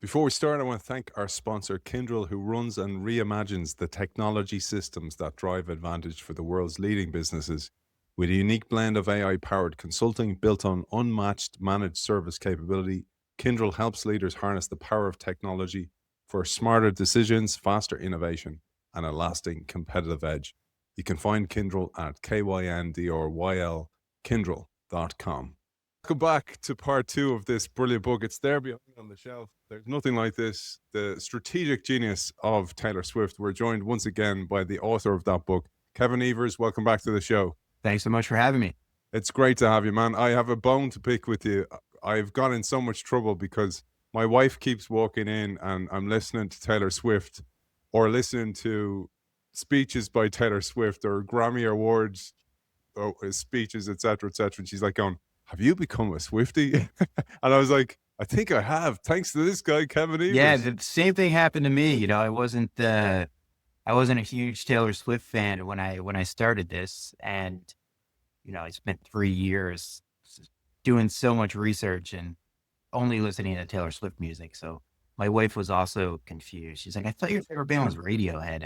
Before we start, I want to thank our sponsor, Kyndryl, who runs and reimagines the technology systems that drive advantage for the world's leading businesses. With a unique blend of AI powered consulting built on unmatched managed service capability, Kyndryl helps leaders harness the power of technology for smarter decisions, faster innovation, and a lasting competitive edge. You can find Kyndryl at KYNDRYL Kyndryl.com. Welcome back to part two of this brilliant book. It's there behind me on the shelf. There's nothing like this. The strategic genius of Taylor Swift. We're joined once again by the author of that book, Kevin Evers. Welcome back to the show. Thanks so much for having me. It's great to have you, man. I have a bone to pick with you. I've got in so much trouble because my wife keeps walking in and I'm listening to Taylor Swift or listening to speeches by Taylor Swift or Grammy Awards or speeches, etc., etc. And she's like going, "Have you become a Swiftie?" And I was like, "I think I have, thanks to this guy, Kevin Yeah, Evers." the same thing happened to me. I wasn't a huge Taylor Swift fan when I started this, and I spent 3 years doing so much research and only listening to Taylor Swift music. So my wife was also confused. She's like, "I thought your favorite band was Radiohead.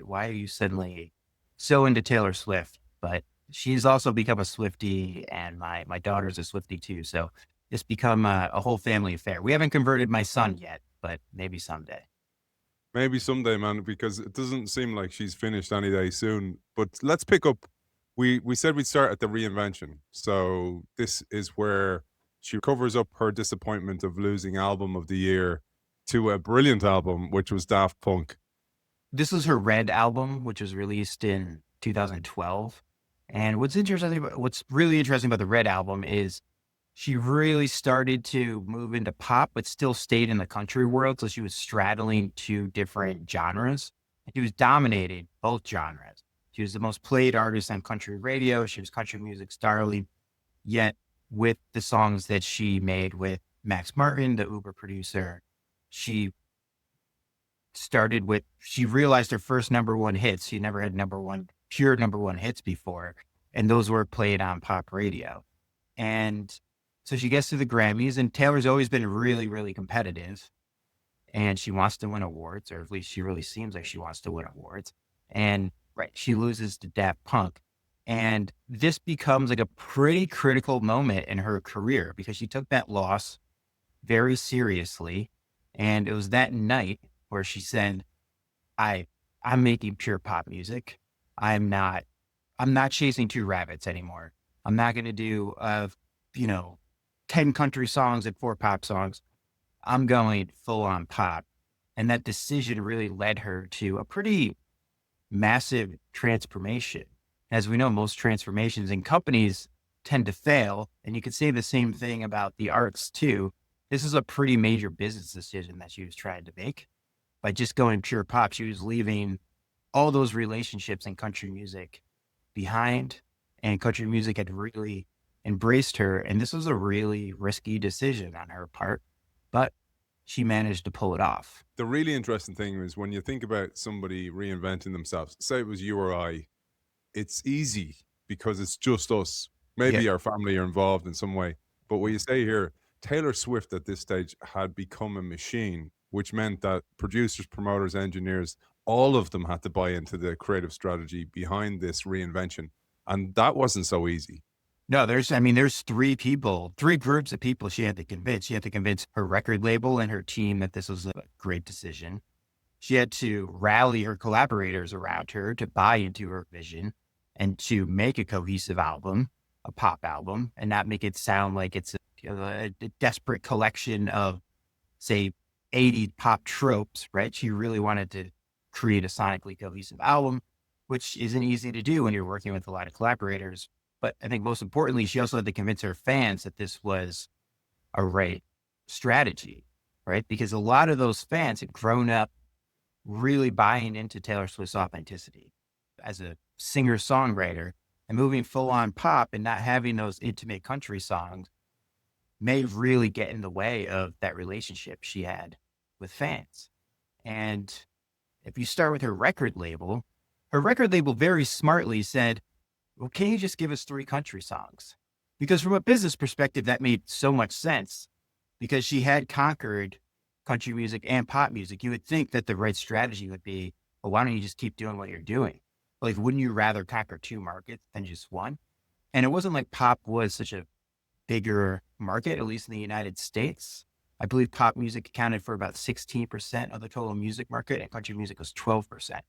Why are you suddenly so into Taylor Swift?" But she's also become a Swiftie, and my daughter's a Swiftie too. So it's become a whole family affair. We haven't converted my son yet, but maybe someday. Maybe someday, man, because it doesn't seem like she's finished any day soon. But let's pick up. We said we'd start at the reinvention. So this is where she covers up her disappointment of losing album of the year to a brilliant album, which was Daft Punk. This was her Red album, which was released in 2012. And what's really interesting about the Red album is she really started to move into pop, but still stayed in the country world. So she was straddling two different genres. She was dominating both genres. She was the most played artist on country radio. She was country music starling. Yet with the songs that she made with Max Martin, the Uber producer, she she realized her first number one hits. She never had pure number one hits before. And those were played on pop radio. And so she gets to the Grammys, and Taylor's always been really, really competitive. And she wants to win awards, or at least she really seems like she wants to win awards. And she loses to Daft Punk. And this becomes like a pretty critical moment in her career because she took that loss very seriously. And it was that night where she said, I'm making pure pop music. I'm not chasing two rabbits anymore. I'm not going to do, 10 country songs and 4 pop songs. I'm going full on pop. And that decision really led her to a pretty massive transformation. As we know, most transformations in companies tend to fail. And you could say the same thing about the arts too. This is a pretty major business decision that she was trying to make. By just going pure pop, she was leaving all those relationships in country music behind, and country music had really embraced her. And this was a really risky decision on her part, but she managed to pull it off. The really interesting thing is when you think about somebody reinventing themselves, say it was you or I, it's easy because it's just us. Yeah. Maybe our family are involved in some way. But what you say here, Taylor Swift at this stage had become a machine, which meant that producers, promoters, engineers, all of them had to buy into the creative strategy behind this reinvention. And that wasn't so easy. No, there's three groups of people she had to convince. She had to convince her record label and her team that this was a great decision. She had to rally her collaborators around her to buy into her vision and to make a cohesive album, a pop album, and not make it sound like it's a desperate collection of, say, 80 pop tropes, right? She really wanted to create a sonically cohesive album, which isn't easy to do when you're working with a lot of collaborators. But I think most importantly, she also had to convince her fans that this was a right strategy, right? Because a lot of those fans had grown up really buying into Taylor Swift's authenticity as a singer-songwriter, and moving full on pop and not having those intimate country songs may really get in the way of that relationship she had with fans. And if you start with her record label very smartly said, well, can you just give us 3 country songs? Because from a business perspective, that made so much sense because she had conquered country music and pop music, you would think that the right strategy would be, well, why don't you just keep doing what you're doing? Like, wouldn't you rather conquer two markets than just one? And it wasn't like pop was such a bigger market, at least in the United States. I believe pop music accounted for about 16% of the total music market, and country music was 12%.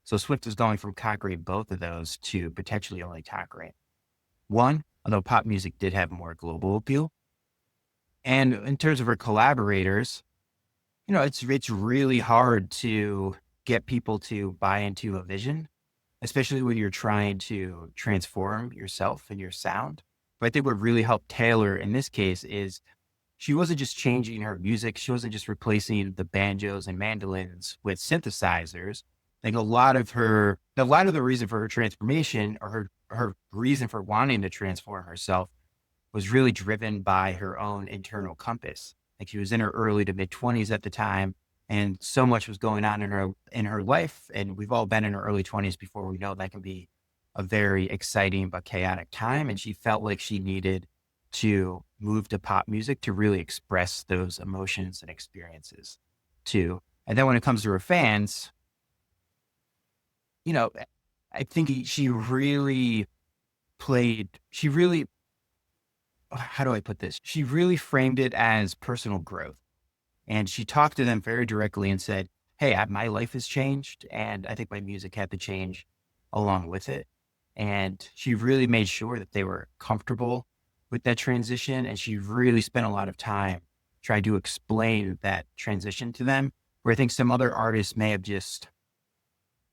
So Swift was going from conquering both of those to potentially only conquering one, although pop music did have more global appeal. And in terms of her collaborators, it's really hard to get people to buy into a vision, especially when you're trying to transform yourself and your sound. But I think what really helped Taylor in this case is she wasn't just changing her music. She wasn't just replacing the banjos and mandolins with synthesizers. Like a lot of the reason for her transformation, or her reason for wanting to transform herself, was really driven by her own internal compass. Like she was in her early to mid 20s at the time, and so much was going on in her life. And we've all been in our early 20s before. We know that can be a very exciting but chaotic time. And she felt like she needed to move to pop music to really express those emotions and experiences too. And then when it comes to her fans, you know, I think she really, how do I put this? She really framed it as personal growth. And she talked to them very directly and said, hey, my life has changed. And I think my music had to change along with it. And she really made sure that they were comfortable with that transition. And she really spent a lot of time trying to explain that transition to them, where I think some other artists may have just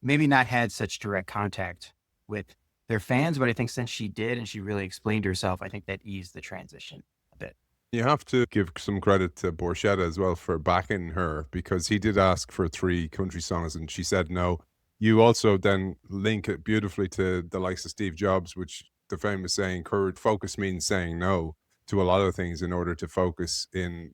maybe not had such direct contact with their fans. But I think since she did and she really explained herself, I think that eased the transition a bit. You have to give some credit to Borchetta as well for backing her, because he did ask for 3 country songs and she said no. You also then link it beautifully to the likes of Steve Jobs, which the famous saying, courage, focus means saying no to a lot of things in order to focus in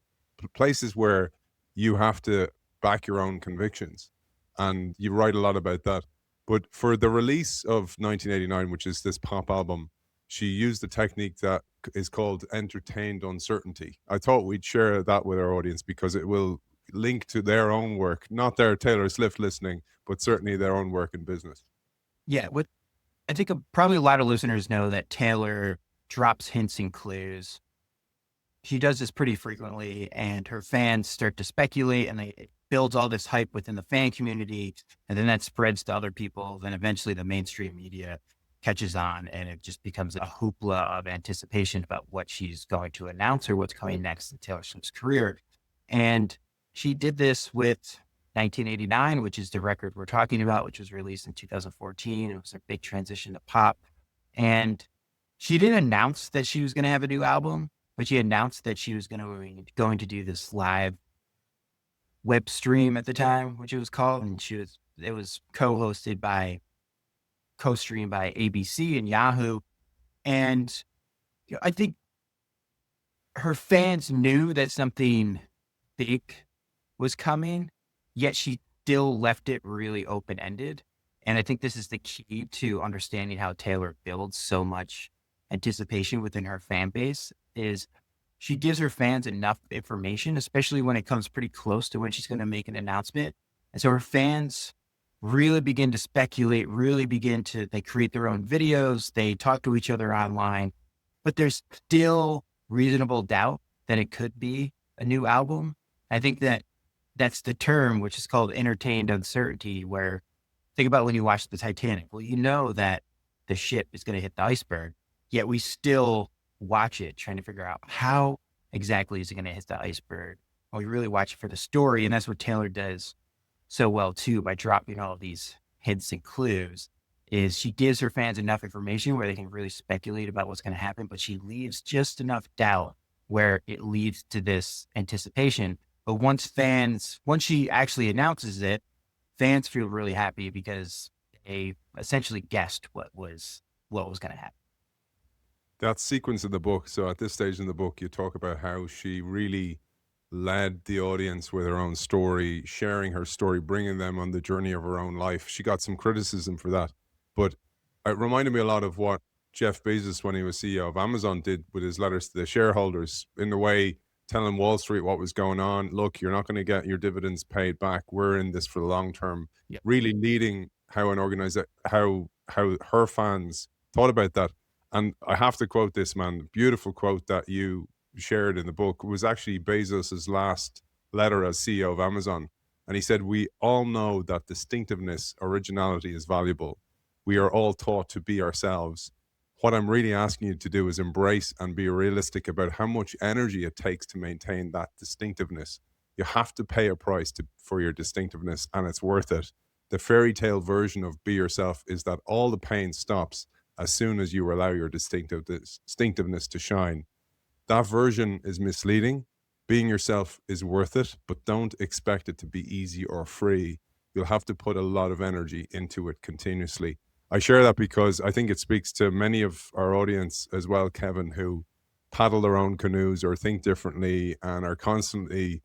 places where you have to back your own convictions. And you write a lot about that. But for the release of 1989, which is this pop album, she used a technique that is called entertained uncertainty. I thought we'd share that with our audience because it will link to their own work, not their Taylor Swift listening, but certainly their own work in business. Yeah. What I think probably a lot of listeners know that Taylor drops hints and clues. She does this pretty frequently, and her fans start to speculate, and it builds all this hype within the fan community. And then that spreads to other people. Then eventually the mainstream media catches on, and it just becomes a hoopla of anticipation about what she's going to announce or what's coming next in Taylor Swift's career. And she did this with 1989, which is the record we're talking about, which was released in 2014. It was a big transition to pop. And she didn't announce that she was going to have a new album, but she announced that she was going to do this live web stream at the time, which it was called. And it was co-streamed by ABC and Yahoo. And I think her fans knew that something big was coming, yet she still left it really open-ended. And I think this is the key to understanding how Taylor builds so much anticipation within her fan base, is she gives her fans enough information, especially when it comes pretty close to when she's going to make an announcement. And so her fans really begin to speculate, they create their own videos, they talk to each other online, but there's still reasonable doubt that it could be a new album. I think that's the term, which is called entertained uncertainty, where think about when you watch the Titanic. Well, you know that the ship is going to hit the iceberg, yet we still watch it trying to figure out how exactly is it going to hit the iceberg. Well, we really watch it for the story. And that's what Taylor does so well too, by dropping all these hints and clues, is she gives her fans enough information where they can really speculate about what's going to happen, but she leaves just enough doubt where it leads to this anticipation. But once she actually announces it, fans feel really happy because they essentially guessed what was going to happen. That sequence in the book. So at this stage in the book, you talk about how she really led the audience with her own story, sharing her story, bringing them on the journey of her own life. She got some criticism for that, but it reminded me a lot of what Jeff Bezos, when he was CEO of Amazon, did with his letters to the shareholders, in a way telling Wall Street what was going on. Look, you're not going to get your dividends paid back. We're in this for the long term. Yep. Really leading how an organizer, how her fans thought about that. And I have to quote this, man. Beautiful quote that you shared in the book was actually Bezos's last letter as CEO of Amazon. And he said, "We all know that distinctiveness, originality is valuable. We are all taught to be ourselves. What I'm really asking you to do is embrace and be realistic about how much energy it takes to maintain that distinctiveness. You have to pay a price for your distinctiveness, and it's worth it. The fairy tale version of be yourself is that all the pain stops as soon as you allow your distinctiveness to shine. That version is misleading. Being yourself is worth it, but don't expect it to be easy or free. You'll have to put a lot of energy into it continuously." I share that because I think it speaks to many of our audience as well, Kevin, who paddle their own canoes or think differently and are constantly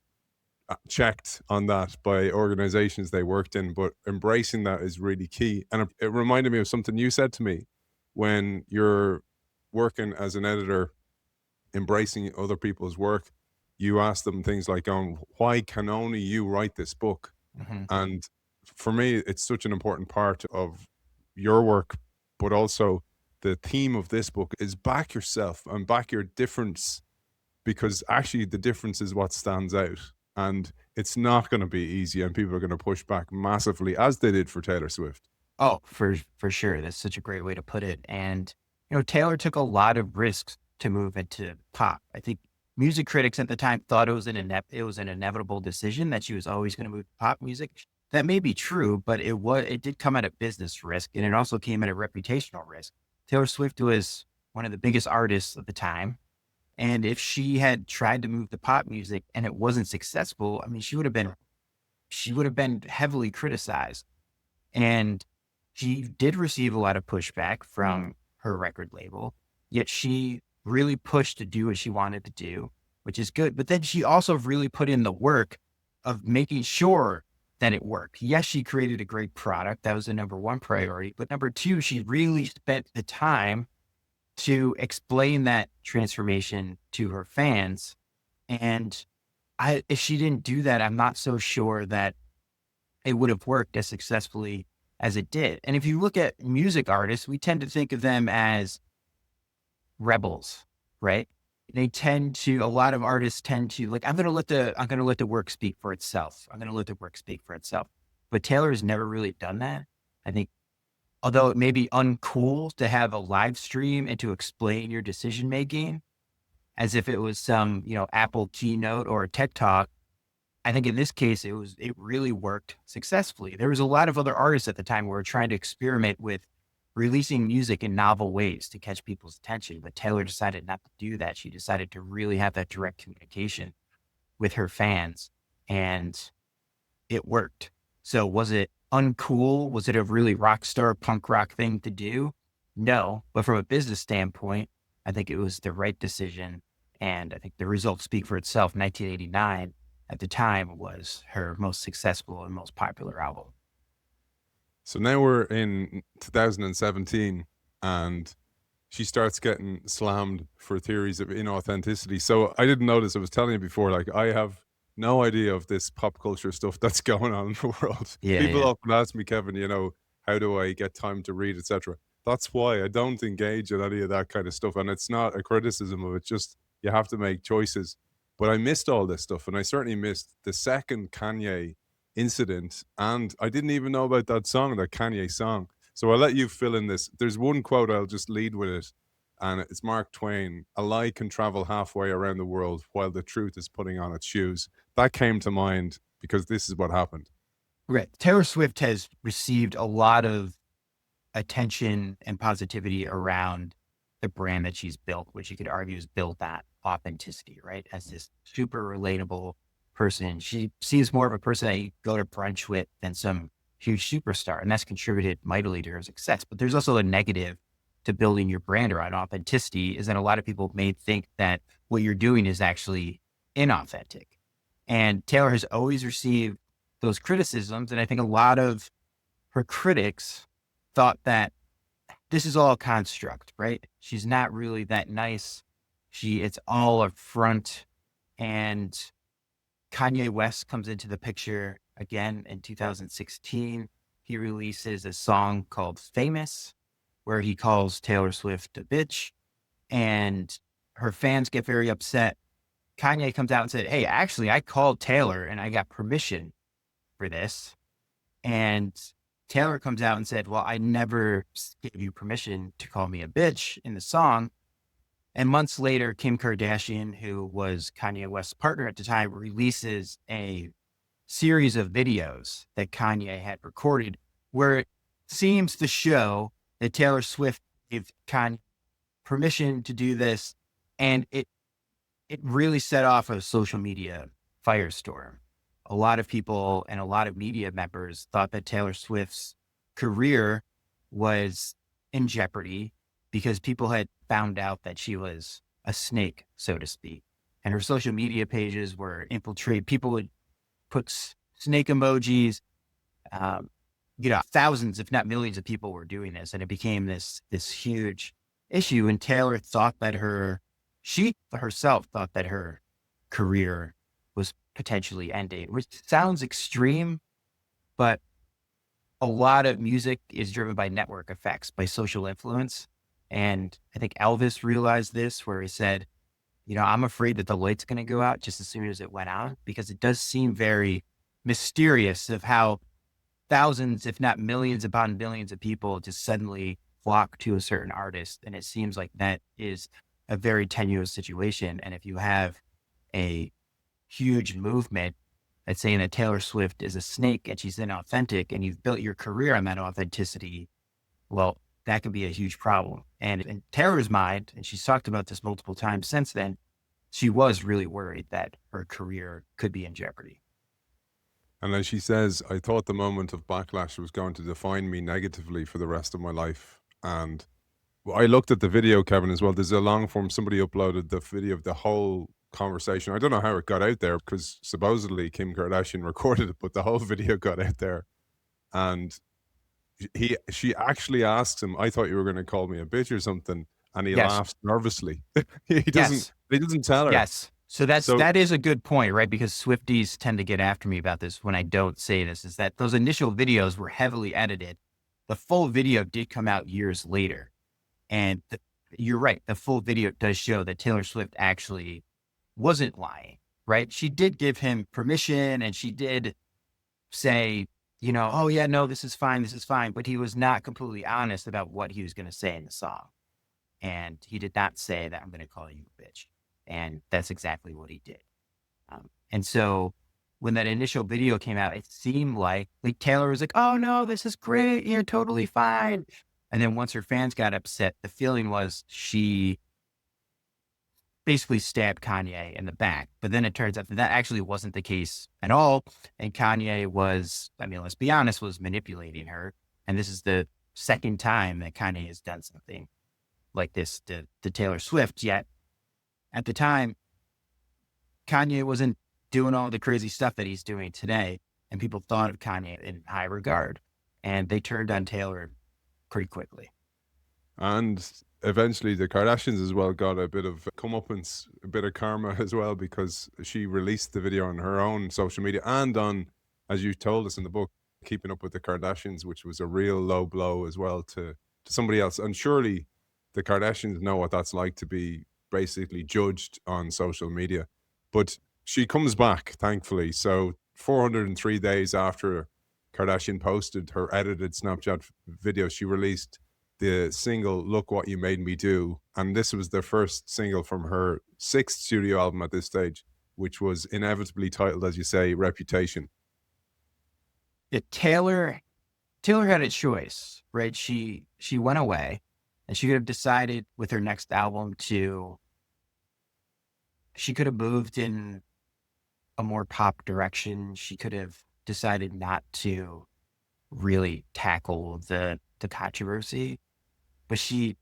checked on that by organizations they worked in. But embracing that is really key. And it reminded me of something you said to me when you're working as an editor, embracing other people's work. You ask them things like, why can only you write this book? Mm-hmm. And for me, it's such an important part of your work, but also the theme of this book is back yourself and back your difference, because actually the difference is what stands out. And it's not going to be easy, and people are going to push back massively, as they did for Taylor Swift. Oh, for sure. That's such a great way to put it. And, Taylor took a lot of risks to move into pop. I think music critics at the time thought it was an inevitable decision that she was always going to move to pop music. That may be true, but it did come at a business risk, and it also came at a reputational risk. Taylor Swift was one of the biggest artists of the time. And if she had tried to move to pop music and it wasn't successful, I mean, she would have been heavily criticized. And she did receive a lot of pushback from her record label, yet she really pushed to do what she wanted to do, which is good. But then she also really put in the work of making sure that it worked. Yes, she created a great product. That was the number one priority. But number two, she really spent the time to explain that transformation to her fans. And if she didn't do that, I'm not so sure that it would have worked as successfully as it did. And if you look at music artists, we tend to think of them as rebels, right? A lot of artists tend to like, I'm going to let the work speak for itself. But Taylor has never really done that. I think, although it may be uncool to have a live stream and to explain your decision making as if it was some, Apple keynote or a TED Talk, I think in this case, it really worked successfully. There was a lot of other artists at the time who were trying to experiment with releasing music in novel ways to catch people's attention, but Taylor decided not to do that. She decided to really have that direct communication with her fans, and it worked. So was it uncool? Was it a really rock star punk rock thing to do? No, but from a business standpoint, I think it was the right decision. And I think the results speak for itself. 1989 at the time was her most successful and most popular album. So now we're in 2017, and she starts getting slammed for theories of inauthenticity. So I didn't notice, I was telling you before, like I have no idea of this pop culture stuff that's going on in the world. People often ask me, Kevin, how do I get time to read, etc. That's why I don't engage in any of that kind of stuff. And it's not a criticism of it, just you have to make choices. But I missed all this stuff, and I certainly missed the second Kanye incident, and I didn't even know about that Kanye song. So I'll let you fill in this. There's one quote, I'll just lead with it, and it's Mark Twain: "A lie can travel halfway around the world while the truth is putting on its shoes." That came to mind because this is what happened. Right. Taylor Swift has received a lot of attention and positivity around the brand that she's built, which you could argue is built that authenticity, right? As this super relatable person. She seems more of a person that you go to brunch with than some huge superstar, and that's contributed mightily to her success. But there's also a negative to building your brand around authenticity, is that a lot of people may think that what you're doing is actually inauthentic. And Taylor has always received those criticisms. And I think a lot of her critics thought that this is all a construct, right? She's not really that nice. It's all a front. And Kanye West comes into the picture again in 2016. He releases a song called Famous, where he calls Taylor Swift a bitch, and her fans get very upset. Kanye comes out and said, hey, actually, I called Taylor and I got permission for this. And Taylor comes out and said, well, I never gave you permission to call me a bitch in the song. And months later, Kim Kardashian, who was Kanye West's partner at the time, releases a series of videos that Kanye had recorded where it seems to show that Taylor Swift gave Kanye permission to do this. And it really set off a social media firestorm. A lot of people and a lot of media members thought that Taylor Swift's career was in jeopardy because people had found out that she was a snake, so to speak. And her social media pages were infiltrated. People would put snake emojis. Thousands, if not millions of people were doing this. And it became this huge issue. And Taylor thought that she herself thought that her career was potentially ending, which sounds extreme, but a lot of music is driven by network effects, by social influence. And I think Elvis realized this, where he said, I'm afraid that the light's going to go out just as soon as it went out, because it does seem very mysterious of how thousands, if not millions upon millions of people just suddenly flock to a certain artist. And it seems like that is a very tenuous situation. And if you have a huge movement that's saying that Taylor Swift is a snake and she's inauthentic, and you've built your career on that authenticity, well, that can be a huge problem. And in Taylor's mind, and she's talked about this multiple times since then, she was really worried that her career could be in jeopardy. And as she says, I thought the moment of backlash was going to define me negatively for the rest of my life. And I looked at the video, Kevin, as well. There's a long form. Somebody uploaded the video of the whole conversation. I don't know how it got out there, because supposedly Kim Kardashian recorded it, but the whole video got out there. And she actually asks him, I thought you were going to call me a bitch or something. And he laughs nervously. He doesn't tell her. Yes. So that is a good point, right? Because Swifties tend to get after me about this when I don't say this, is that those initial videos were heavily edited. The full video did come out years later. And you're right. The full video does show that Taylor Swift actually wasn't lying, right? She did give him permission, and she did say, oh yeah, no, this is fine. But he was not completely honest about what he was going to say in the song. And he did not say that I'm going to call you a bitch. And that's exactly what he did. And so when that initial video came out, it seemed like Taylor was like, oh no, this is great. You're totally fine. And then once her fans got upset, the feeling was she basically stabbed Kanye in the back. But then it turns out that actually wasn't the case at all. And Kanye was, let's be honest, was manipulating her. And this is the second time that Kanye has done something like this to Taylor Swift. Yet at the time, Kanye wasn't doing all the crazy stuff that he's doing today. And people thought of Kanye in high regard. And they turned on Taylor pretty quickly. And eventually the Kardashians as well got a bit of comeuppance, a bit of karma as well, because she released the video on her own social media and on, as you told us in the book, Keeping Up with the Kardashians, which was a real low blow as well to somebody else. And surely the Kardashians know what that's like to be basically judged on social media. But she comes back, thankfully. So 403 days after Kardashian posted her edited Snapchat video, she released the single Look What You Made Me Do. And this was the first single from her 6th studio album at this stage, which was inevitably titled, as you say, Reputation. Yeah, Taylor had a choice, right? She went away, and she could have decided with her next album she could have moved in a more pop direction. She could have decided not to really tackle the controversy, but she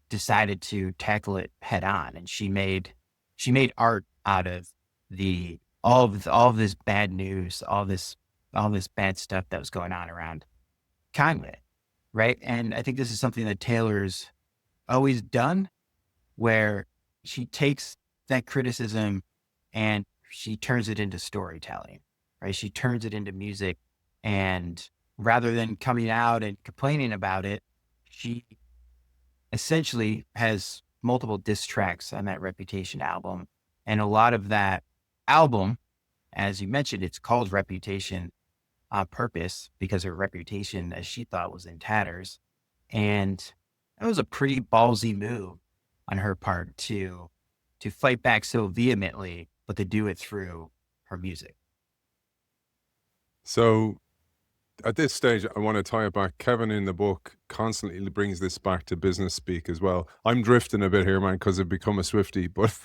decided to tackle it head on. And she made art out of all of this bad news, all this bad stuff that was going on around Kanye, right? And I think this is something that Taylor's always done, where she takes that criticism and she turns it into storytelling, right? She turns it into music. And rather than coming out and complaining about it, she essentially has multiple diss tracks on that Reputation album. And a lot of that album, as you mentioned, it's called Reputation on purpose because her reputation, as she thought, was in tatters. And that was a pretty ballsy move on her part to fight back so vehemently, but to do it through her music. So at this stage, I want to tie it back. Kevin in the book constantly brings this back to business speak as well. I'm drifting a bit here, man, because I've become a Swiftie, but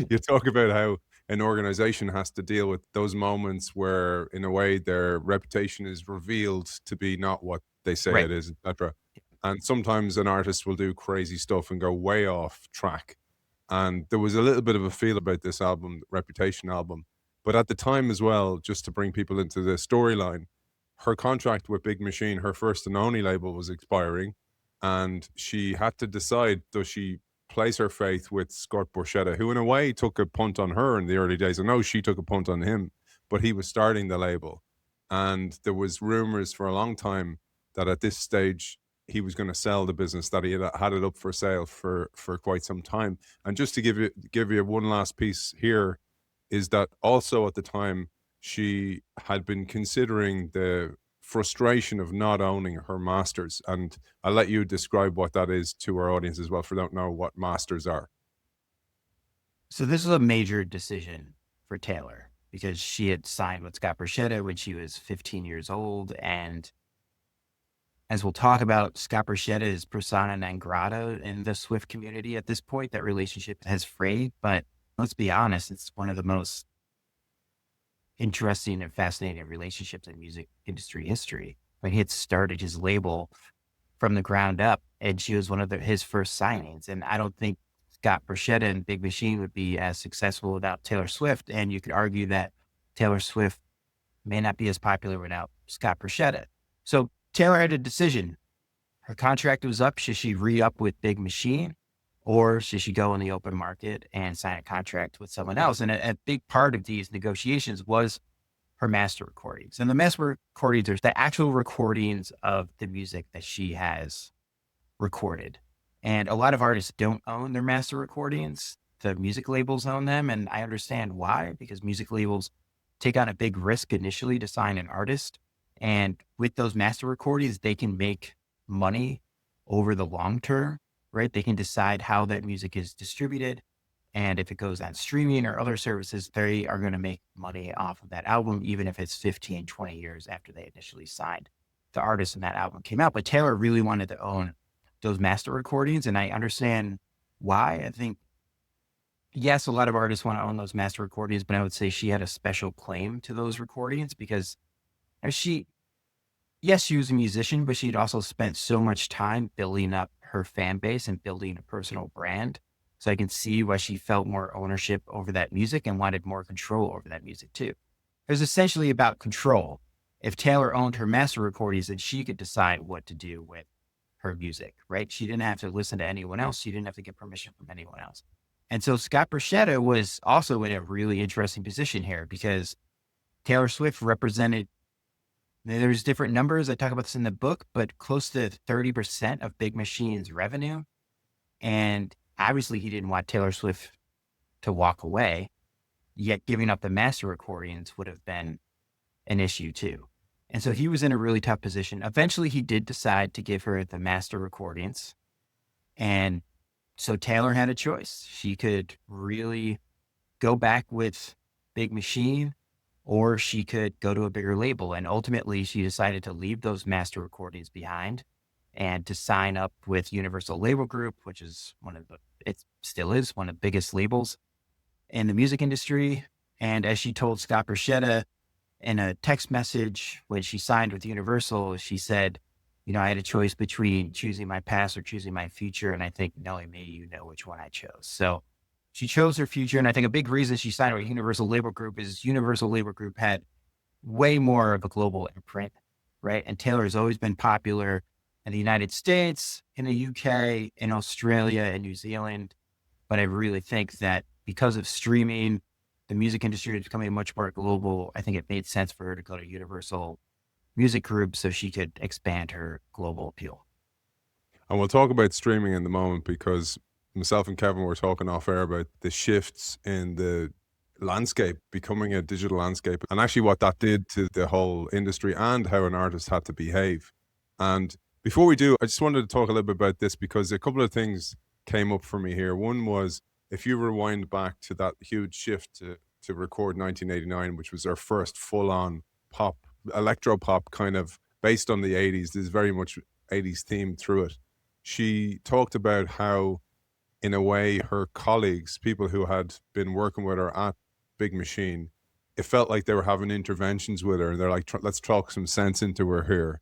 you talk about how an organization has to deal with those moments where, in a way, their reputation is revealed to be not what they say Right. it is, etc. And sometimes an artist will do crazy stuff and go way off track. And there was a little bit of a feel about this album, Reputation album. But at the time as well, just to bring people into the storyline, her contract with Big Machine, her first and only label, was expiring, and she had to decide, does she place her faith with Scott Borchetta, who in a way took a punt on her in the early days. I know she took a punt on him, but he was starting the label. And there was rumors for a long time that at this stage he was going to sell the business, that he had it up for sale for quite some time. And just to give you one last piece here, is that also at the time she had been considering the frustration of not owning her masters. And I'll let you describe what that is to our audience as well, for don't know what masters are. So this was a major decision for Taylor because she had signed with Scott Borchetta when she was 15 years old. And as we'll talk about, Scott Borchetta is persona non grata in the Swift community at this point. That relationship has frayed, but let's be honest, it's one of the most interesting and fascinating relationships in music industry history. When he had started his label from the ground up, and she was one of his first signings. And I don't think Scott Borchetta and Big Machine would be as successful without Taylor Swift. And you could argue that Taylor Swift may not be as popular without Scott Borchetta. So Taylor had a decision. Her contract was up. Should she re-up with Big Machine, or should she go in the open market and sign a contract with someone else? And a big part of these negotiations was her master recordings. And the master recordings are the actual recordings of the music that she has recorded. And a lot of artists don't own their master recordings. The music labels own them. And I understand why, because music labels take on a big risk initially to sign an artist. And with those master recordings, they can make money over the long term, right? They can decide how that music is distributed. And if it goes on streaming or other services, they are going to make money off of that album, even if it's 15, 20 years after they initially signed the artist and that album came out. But Taylor really wanted to own those master recordings. And I understand why. I think, yes, a lot of artists want to own those master recordings, but I would say she had a special claim to those recordings because yes, she was a musician, but she'd also spent so much time building up her fan base and building a personal brand. So I can see why she felt more ownership over that music and wanted more control over that music too. It was essentially about control. If Taylor owned her master recordings, then she could decide what to do with her music, right? She didn't have to listen to anyone else. She didn't have to get permission from anyone else. And so Scott Borchetta was also in a really interesting position here because Taylor Swift represented, there's different numbers. I talk about this in the book, but close to 30% of Big Machine's revenue. And obviously he didn't want Taylor Swift to walk away, yet giving up the master recordings would have been an issue too. And so he was in a really tough position. Eventually he did decide to give her the master recordings. And so Taylor had a choice. She could really go back with Big Machine, or she could go to a bigger label. And ultimately she decided to leave those master recordings behind and to sign up with Universal Label Group, which is it still is one of the biggest labels in the music industry. And as she told Scott Borchetta in a text message when she signed with Universal, she said, I had a choice between choosing my past or choosing my future. And I think knowing me, you know which one I chose. So she chose her future. And I think a big reason she signed with Universal Label Group is Universal Label Group had way more of a global imprint, right? And Taylor has always been popular in the United States, in the UK, in Australia, and New Zealand. But I really think that because of streaming the music industry is becoming much more global, I think it made sense for her to go to Universal Music Group so she could expand her global appeal. And we'll talk about streaming in the moment because myself and Kevin were talking off air about the shifts in the landscape becoming a digital landscape and actually what that did to the whole industry and how an artist had to behave. And before we do, I just wanted to talk a little bit about this because a couple of things came up for me here. One was if you rewind back to that huge shift to record 1989, which was our first full on pop, electro pop kind of based on the 80s, there's very much 80s theme through it. She talked about how, in a way, her colleagues, people who had been working with her at Big Machine, it felt like they were having interventions with her. And they're like, let's talk some sense into her here.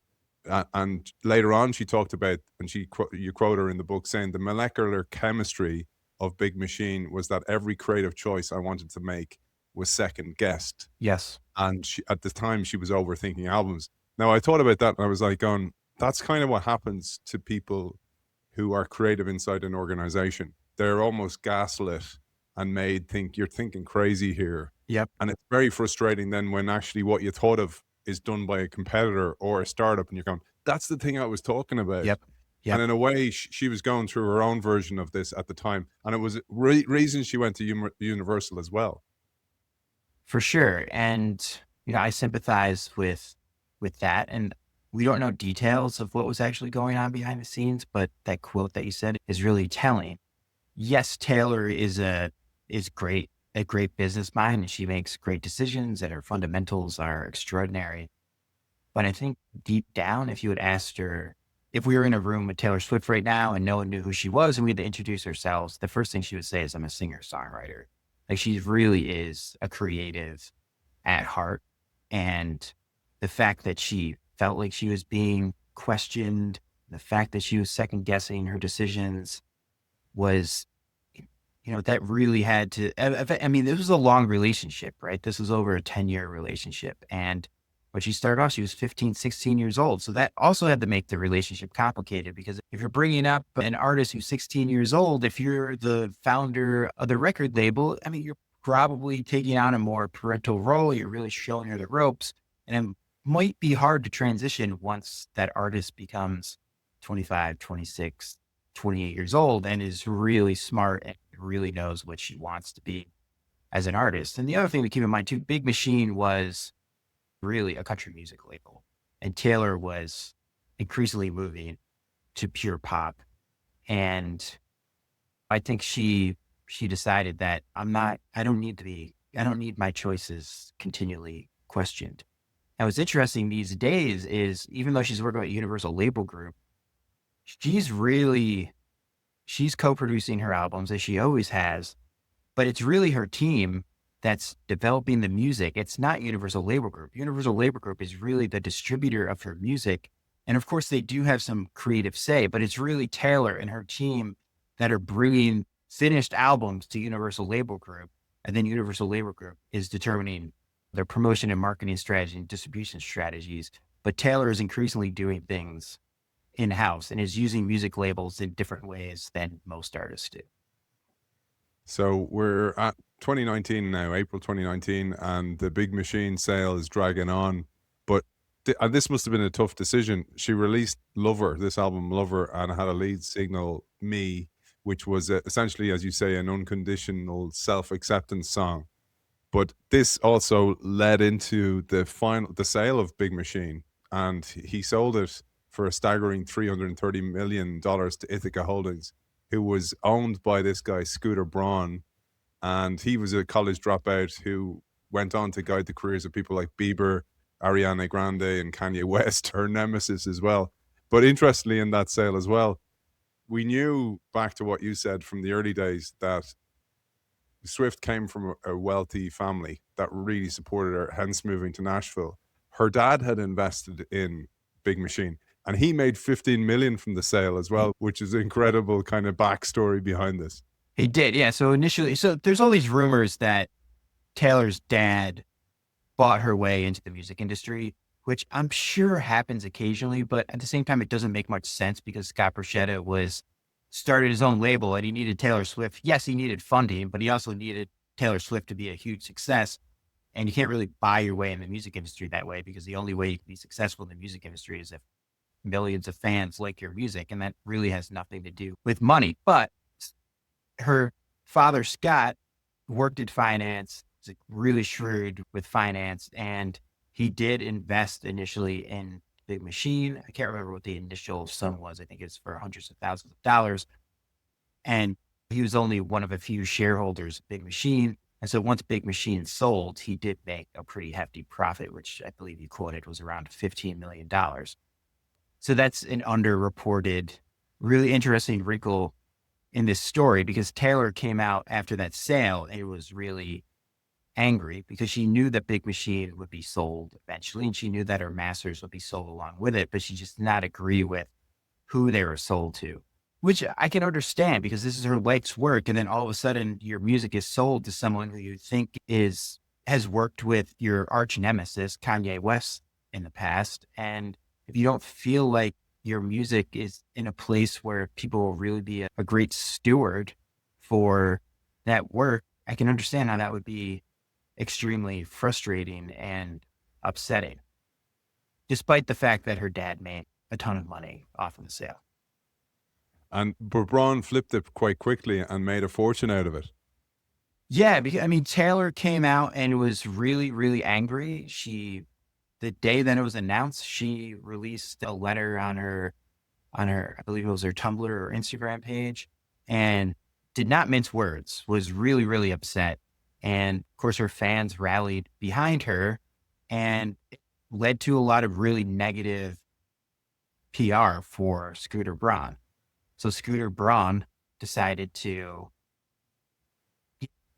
And later on, she talked about, and you quote her in the book saying, the molecular chemistry of Big Machine was that every creative choice I wanted to make was second guessed. Yes. And at the time, she was overthinking albums. Now, I thought about that and I was like, that's kind of what happens to people who are creative inside an organization. They're almost gaslit and made think you're thinking crazy here. Yep. And it's very frustrating then when actually what you thought of is done by a competitor or a startup and you're going, that's the thing I was talking about. Yep. And in a way, she was going through her own version of this at the time. And it was reason she went to Universal as well. For sure. And, I sympathize with that. And we don't know details of what was actually going on behind the scenes, but that quote that you said is really telling. Yes, Taylor is a great business mind and she makes great decisions and her fundamentals are extraordinary. But I think deep down, if you had asked her, if we were in a room with Taylor Swift right now and no one knew who she was and we had to introduce ourselves, the first thing she would say is, I'm a singer-songwriter. Like she really is a creative at heart. And the fact that she felt like she was being questioned, the fact that she was second guessing her decisions was, that really had to, I mean, this was a long relationship, right? This was over a 10-year relationship. And when she started off, she was 15, 16 years old. So that also had to make the relationship complicated because if you're bringing up an artist who's 16 years old, if you're the founder of the record label, I mean, you're probably taking on a more parental role. You're really showing her the ropes. And it might be hard to transition once that artist becomes 25, 26, 28 years old and is really smart and really knows what she wants to be as an artist. And the other thing to keep in mind too, Big Machine was really a country music label and Taylor was increasingly moving to pure pop. And I think she decided that I don't need my choices continually questioned. Now, what's interesting these days is even though she's working at Universal Label Group, she's co-producing her albums as she always has, but it's really her team that's developing the music. It's not Universal Label Group. Universal Label Group is really the distributor of her music. And of course they do have some creative say, but it's really Taylor and her team that are bringing finished albums to Universal Label Group. And then Universal Label Group is determining their promotion and marketing strategy and distribution strategies. But Taylor is increasingly doing things in-house and is using music labels in different ways than most artists do. So we're at 2019 now, April 2019, and the Big Machine sale is dragging on. But and this must have been a tough decision. She released Lover, this album Lover, and it had a lead single, Me, which was essentially, as you say, an unconditional self-acceptance song. But this also led into the sale of Big Machine, and he sold it for a staggering $330 million to Ithaca Holdings, who was owned by this guy, Scooter Braun. And he was a college dropout who went on to guide the careers of people like Bieber, Ariana Grande, and Kanye West, her nemesis as well. But interestingly, in that sale as well, we knew, back to what you said from the early days, that Swift came from a wealthy family that really supported her, hence moving to Nashville. Her dad had invested in Big Machine, and he made 15 million from the sale as well, which is an incredible kind of backstory behind this. He did, yeah. So there's all these rumors that Taylor's dad bought her way into the music industry, which I'm sure happens occasionally, but at the same time, it doesn't make much sense because Scott Borchetta started his own label and he needed Taylor Swift. Yes, he needed funding, but he also needed Taylor Swift to be a huge success. And you can't really buy your way in the music industry that way, because the only way you can be successful in the music industry is if millions of fans like your music. And that really has nothing to do with money. But her father, Scott, worked in finance, was like really shrewd with finance. And he did invest initially in Big Machine. I can't remember what the initial sum was. I think it's for hundreds of thousands of dollars. And he was only one of a few shareholders of Big Machine. And so once Big Machine sold, he did make a pretty hefty profit, which I believe you quoted was around $15 million. So that's an underreported, really interesting wrinkle in this story, because Taylor came out after that sale and was really angry because she knew that Big Machine would be sold eventually. And she knew that her masters would be sold along with it, but she just did not agree with who they were sold to, which I can understand because this is her life's work. And then all of a sudden your music is sold to someone who you think has worked with your arch nemesis, Kanye West, in the past. And if you don't feel like your music is in a place where people will really be a great steward for that work, I can understand how that would be extremely frustrating and upsetting, despite the fact that her dad made a ton of money off of the sale. But Braun flipped it quite quickly and made a fortune out of it. Yeah, because I mean, Taylor came out and was really, really angry. The day that it was announced, she released a letter on her, I believe it was her Tumblr or Instagram page, and did not mince words, was really, really upset. And of course, her fans rallied behind her, and it led to a lot of really negative PR for Scooter Braun. So Scooter Braun decided to,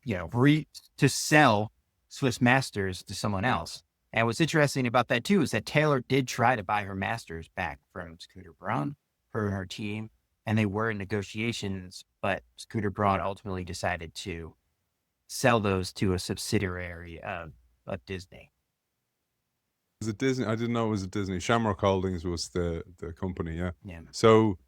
to sell Swiss Masters to someone else. And what's interesting about that too is that Taylor did try to buy her masters back from Scooter Braun, her and her team, and they were in negotiations, but Scooter Braun ultimately decided to sell those to a subsidiary of Disney. Was it Disney? I didn't know it was Disney. Shamrock Holdings was the company, yeah. Yeah. So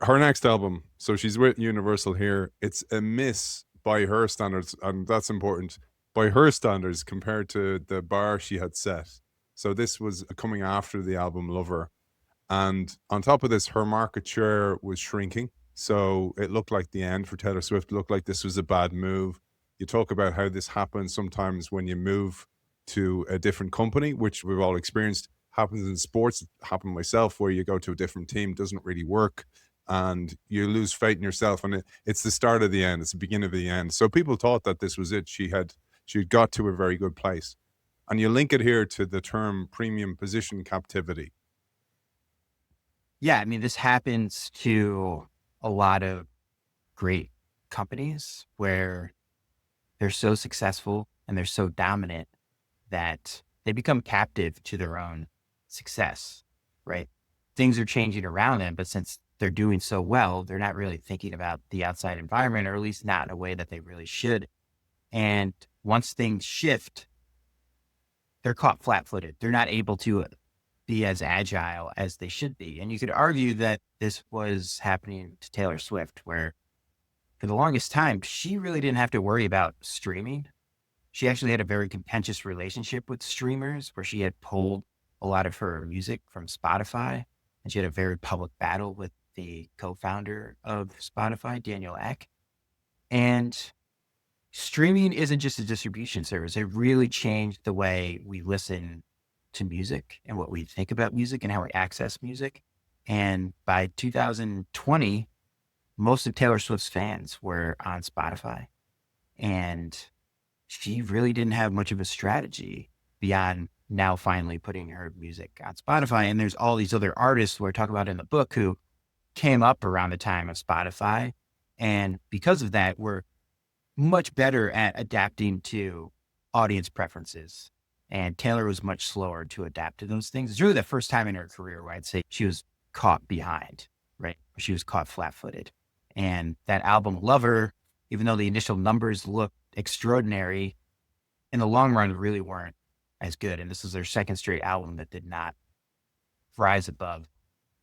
her next album, so she's with Universal here. It's a miss by her standards, and that's important. By her standards compared to the bar she had set. So this was coming after the album Lover. And on top of this, her market share was shrinking. So it looked like the end for Taylor Swift. It looked like this was a bad move. You talk about how this happens sometimes when you move to a different company, which we've all experienced. Happens in sports. It happened myself, where you go to a different team, doesn't really work, and you lose faith in yourself. And it's the start of the end. It's the beginning of the end. So people thought that this was it. She had got to a very good place. And you link it here to the term premium position captivity. Yeah, I mean, this happens to a lot of great companies where they're so successful and they're so dominant that they become captive to their own success, right? Things are changing around them, but since they're doing so well, they're not really thinking about the outside environment, or at least not in a way that they really should. And once things shift, they're caught flat-footed. They're not able to be as agile as they should be. And you could argue that this was happening to Taylor Swift, where for the longest time, she really didn't have to worry about streaming. She actually had a very contentious relationship with streamers, where she had pulled a lot of her music from Spotify. And she had a very public battle with the co-founder of Spotify, Daniel Ek. And streaming isn't just a distribution service. It really changed the way we listen to music and what we think about music and how we access music. And by 2020, most of Taylor Swift's fans were on Spotify. And she really didn't have much of a strategy beyond now finally putting her music on Spotify. And there's all these other artists who I talk about in the book who came up around the time of Spotify. And because of that, were much better at adapting to audience preferences. And Taylor was much slower to adapt to those things. It's really the first time in her career where I'd say she was caught behind, right? She was caught flat-footed. And that album Lover, even though the initial numbers looked extraordinary, in the long run really weren't as good. And this is their second straight album that did not rise above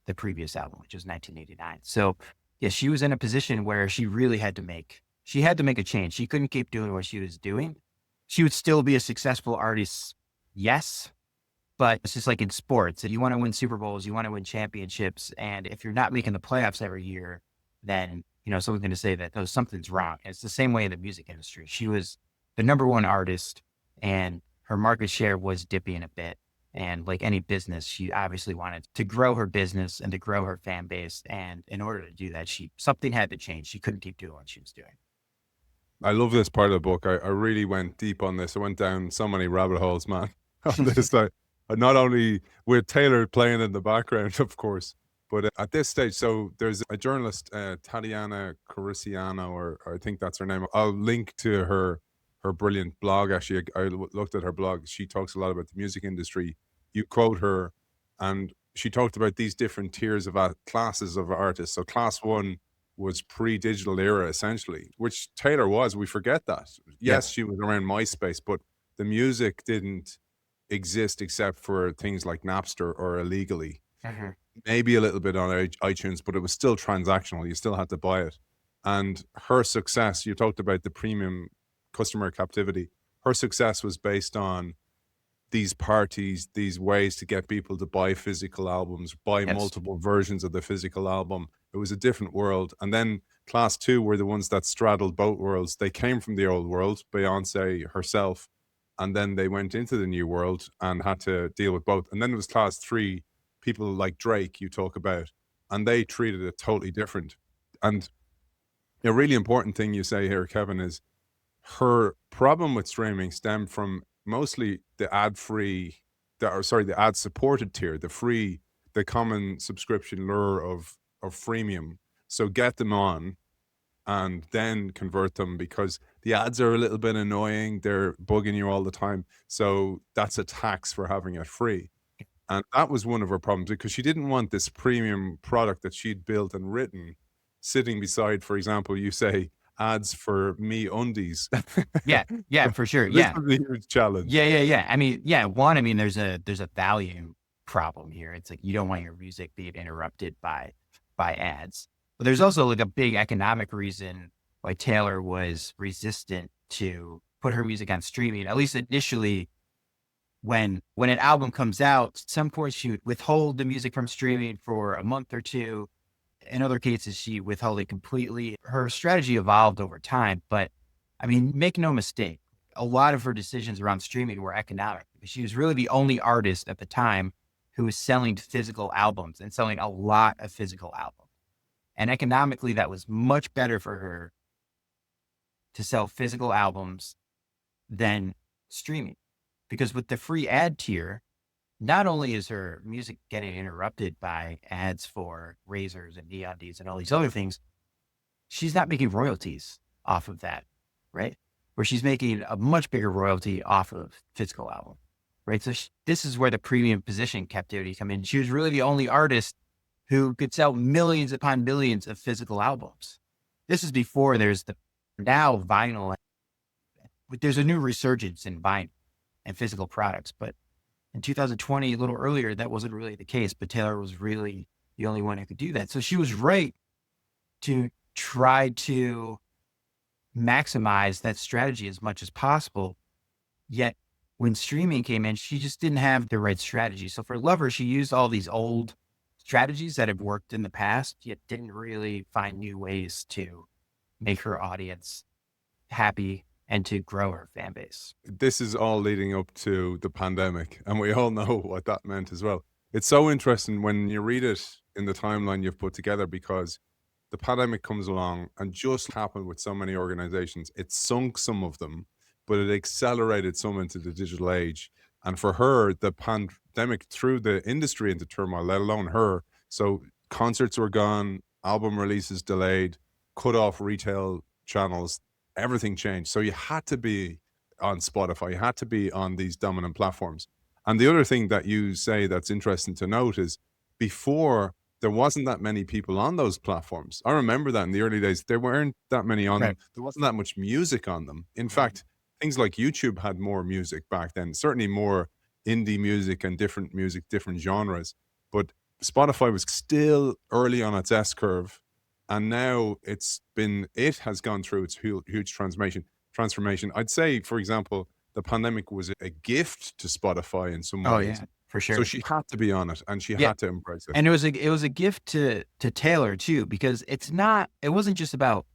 the previous album, which was 1989. So yeah, she was in a position where she really had to make she had to make a change. She couldn't keep doing what she was doing. She would still be a successful artist, yes, but it's just like in sports. If you want to win Super Bowls, you want to win championships, and if you're not making the playoffs every year, then someone's going to say that something's wrong. And it's the same way in the music industry. She was the number one artist, and her market share was dipping a bit. And like any business, she obviously wanted to grow her business and to grow her fan base. And in order to do that, something had to change. She couldn't keep doing what she was doing. I love this part of the book. I really went deep on this. I went down so many rabbit holes, man, on this. Not only with Taylor playing in the background, of course, but at this stage, so there's a journalist, Tatiana Cariciano, or I think that's her name. I'll link to her brilliant blog. Actually, I looked at her blog. She talks a lot about the music industry. You quote her, and she talked about these different tiers of classes of artists. So class one was pre-digital era, essentially, which Taylor was. We forget that. Yep. Yes, she was around MySpace, but the music didn't exist except for things like Napster or illegally. Mhm. Maybe a little bit on iTunes, but it was still transactional. You still had to buy it. And her success, you talked about the premium customer captivity. Her success was based on these parties, these ways to get people to buy physical albums, buy Yes. multiple versions of the physical album. It was a different world. And then class two were the ones that straddled both worlds. They came from the old world, Beyonce herself, and then they went into the new world and had to deal with both. And then there was class three, people like Drake you talk about, and they treated it totally different. And a really important thing you say here, Kevin, is her problem with streaming stemmed from mostly the the ad supported tier, the common subscription lure of freemium. So get them on and then convert them, because the ads are a little bit annoying. They're bugging you all the time. So that's a tax for having it free. And that was one of her problems, because she didn't want this premium product that she'd built and written sitting beside, for example, you say ads for me undies. Yeah. Yeah, for sure. This Yeah. was a huge challenge. Yeah. I mean, yeah, there's a value problem here. It's like you don't want your music being interrupted by ads. But there's also like a big economic reason why Taylor was resistant to put her music on streaming, at least initially. When an album comes out, some point she would withhold the music from streaming for a month or two. In other cases, she withheld it completely. Her strategy evolved over time, but I mean, make no mistake, a lot of her decisions around streaming were economic. She was really the only artist at the time who was selling physical albums and selling a lot of physical albums. And economically, that was much better for her to sell physical albums than streaming. Because with the free ad tier, not only is her music getting interrupted by ads for razors and MeUndies and all these other things, she's not making royalties off of that, right? Where she's making a much bigger royalty off of physical album, right? So this is where the premium position captivity come in. She was really the only artist who could sell millions upon millions of physical albums. This is before there's now vinyl. There's a new resurgence in vinyl and physical products, but in 2020, a little earlier, that wasn't really the case, but Taylor was really the only one who could do that. So she was right to try to maximize that strategy as much as possible. Yet when streaming came in, she just didn't have the right strategy. So for Lover, she used all these old strategies that have worked in the past, yet didn't really find new ways to make her audience happy and to grow her fan base. This is all leading up to the pandemic, and we all know what that meant as well. It's so interesting when you read it in the timeline you've put together, because the pandemic comes along and just happened with so many organizations. It sunk some of them, but it accelerated some into the digital age. And for her, the pandemic threw the industry into turmoil, let alone her. So concerts were gone, album releases delayed, cut off retail channels, everything changed. So you had to be on Spotify, you had to be on these dominant platforms. And the other thing that you say that's interesting to note is, before, there wasn't that many people on those platforms. I remember that in the early days, there weren't that many on them. There wasn't that much music on them. In fact, things like YouTube had more music back then, certainly more indie music and different music, different genres. But Spotify was still early on its S curve. And now it has gone through its huge transformation. I'd say, for example, the pandemic was a gift to Spotify in some Oh ways. yeah, for So sure. she had to be on it and she Yeah. had to embrace it. And it was a gift to Taylor too, because it wasn't just about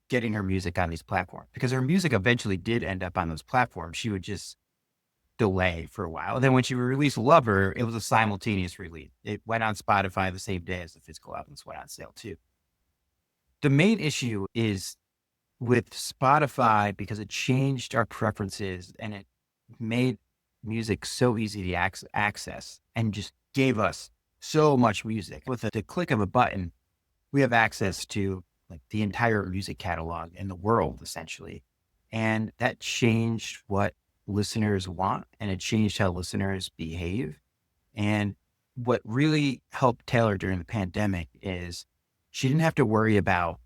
getting her music on these platforms, because her music eventually did end up on those platforms. She would just delay for a while. And then when she released Lover, it was a simultaneous release. It went on Spotify the same day as the physical albums went on sale too. The main issue is with Spotify, because it changed our preferences and it made music so easy to access and just gave us so much music. With the click of a button, we have access to like the entire music catalog in the world, essentially. And that changed what listeners want, and it changed how listeners behave. And what really helped Taylor during the pandemic is she didn't have to worry about